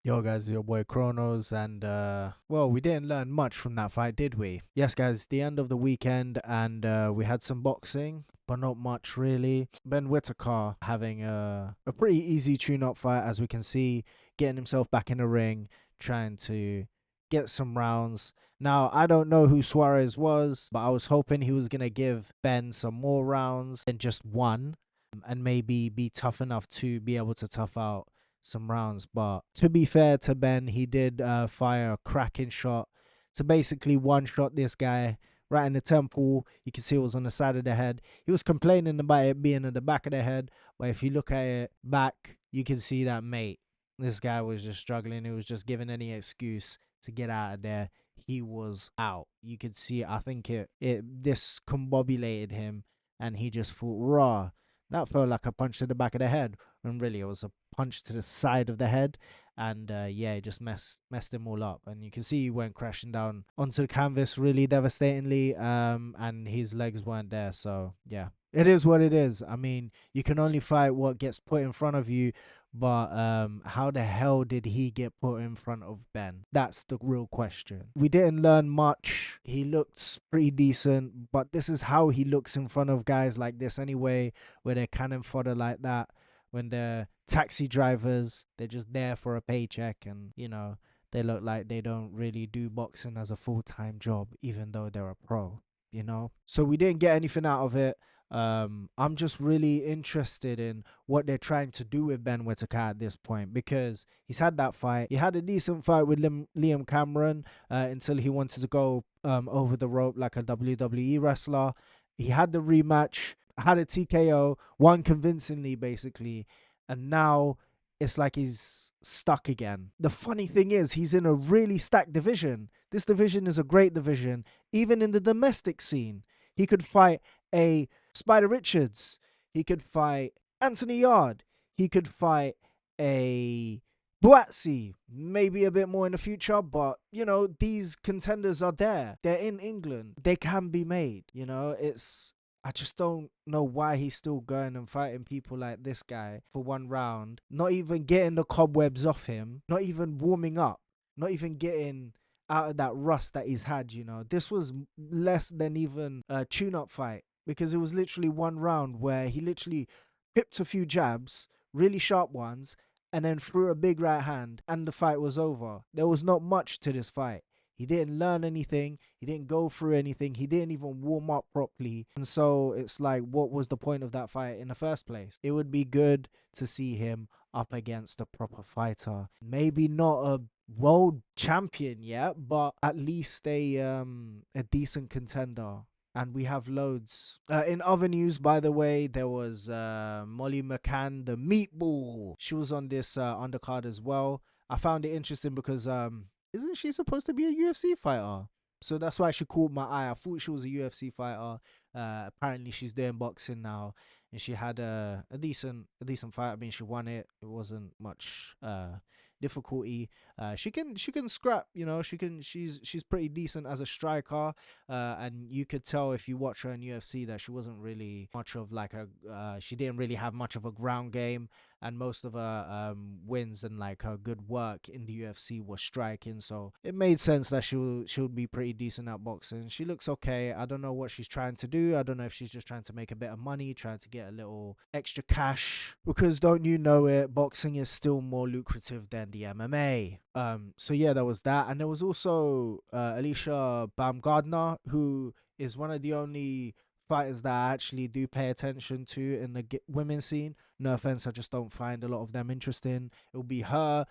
Yo guys, your boy Chronos, and well, we didn't learn much from that fight, did we? Yes guys, the end of the weekend, and we had some boxing, but not much really. Ben Whittaker having a pretty easy tune-up fight, as we can see, getting himself back in the ring, trying to get some rounds. Now, I don't know who Suarez was, but I was hoping he was going to give Ben some more rounds than just one, and maybe be tough enough to be able to tough out some rounds. But to be fair to Ben, he did fire a cracking shot to basically one shot this guy right in the temple. You can see it was on the side of the head. He was complaining about it being in the back of the head, but if you look at it back, you can see that, mate, this guy was just struggling. He was just giving any excuse to get out of there. He was out. You could see, I think it discombobulated him, and he just thought, raw. That felt like a punch to the back of the head, and really it was a punch to the side of the head, and yeah, it just messed him all up. And you can see he went crashing down onto the canvas really devastatingly, and his legs weren't there. So yeah, it is what it is. I mean, you can only fight what gets put in front of you. But how the hell did he get put in front of Ben? That's the real question. We didn't learn much. He looked pretty decent, but this is how he looks in front of guys like this anyway, where they're cannon fodder like that, when they're taxi drivers, they're just there for a paycheck, and they look like they don't really do boxing as a full-time job, even though they're a pro. So we didn't get anything out of it. I'm just really interested in what they're trying to do with Ben Whittaker at this point, because he's had that fight. He had a decent fight with Liam Cameron until he wanted to go over the rope like a WWE wrestler. He had the rematch, had a TKO, won convincingly basically, and now it's like he's stuck again. The funny thing is, he's in a really stacked division. This division is a great division, even in the domestic scene. He could fight a Spider Richards. He could fight Anthony Yard. He could fight a Buatsi, maybe a bit more in the future, but these contenders are there. They're in England. They can be made. I just don't know why he's still going and fighting people like this guy for one round, not even getting the cobwebs off him, not even warming up, not even getting out of that rust that he's had. This was less than even a tune-up fight, because it was literally one round where he literally pipped a few jabs, really sharp ones, and then threw a big right hand, and the fight was over. There was not much to this fight. He didn't learn anything. He didn't go through anything. He didn't even warm up properly. And so it's like, what was the point of that fight in the first place? It would be good to see him up against a proper fighter. Maybe not a world champion yet, but at least a decent contender. And we have loads. In other news, by the way, there was Molly McCann, the meatball. She was on this undercard as well. I found it interesting because isn't she supposed to be a UFC fighter? So that's why she caught my eye. I thought she was a UFC fighter. Apparently she's doing boxing now, and she had a decent fight. I mean, she won it. It wasn't much difficulty. She can scrap. She's pretty decent as a striker. And you could tell if you watch her in UFC that she wasn't really much of like she didn't really have much of a ground game, and most of her wins and like her good work in the UFC was striking. So it made sense that she would be pretty decent at boxing. She looks okay. I don't know what she's trying to do. I don't know if she's just trying to make a bit of money, trying to get a little extra cash, because don't you know it, boxing is still more lucrative than the MMA. So yeah, there was that, and there was also Alicia Baumgardner, who is one of the only fighters that I actually do pay attention to in the women's scene. No offense, I just don't find a lot of them interesting. It'll be her,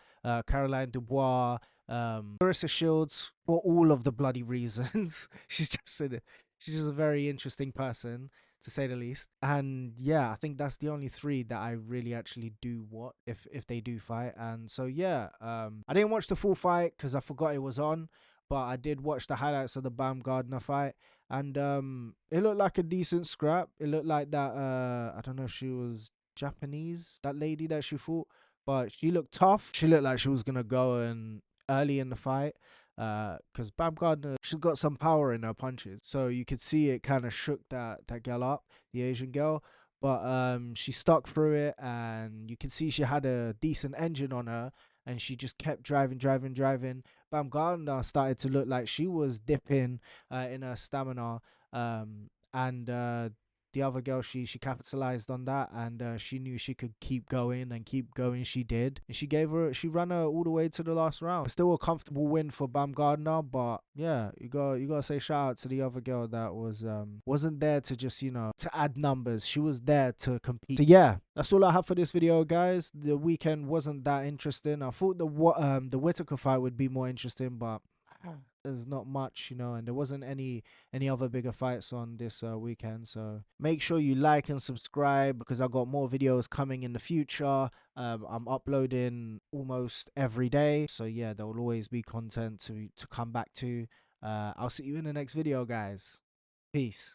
Caroline Dubois, Clarissa Shields, for all of the bloody reasons. she's just a very interesting person, to say the least. And yeah, I think that's the only three that I really actually do what if they do fight. And so yeah, I didn't watch the full fight because I forgot it was on, but I did watch the highlights of the Baumgardner fight, and it looked like a decent scrap. It looked like that I don't know if she was Japanese, that lady that she fought, but she looked tough. She looked like she was gonna go and early in the fight, because Baumgardner, she's got some power in her punches, so you could see it kind of shook that girl up, the Asian girl. But she stuck through it, and you can see she had a decent engine on her, and she just kept driving. Baumgartner started to look like she was dipping in her stamina, and the other girl, she capitalized on that, and she knew she could keep going and keep going. She did, and she ran her all the way to the last round. Still a comfortable win for Baumgartner, but yeah, you gotta say shout out to the other girl that wasn't there to just to add numbers. She was there to compete. So yeah, that's all I have for this video, guys. The weekend wasn't that interesting. I thought the Whittaker fight would be more interesting, but there's not much, and there wasn't any other bigger fights on this weekend. So make sure you like and subscribe, because I got more videos coming in the future. I'm uploading almost every day, so yeah, there will always be content to come back to. I'll see you in the next video, guys. Peace.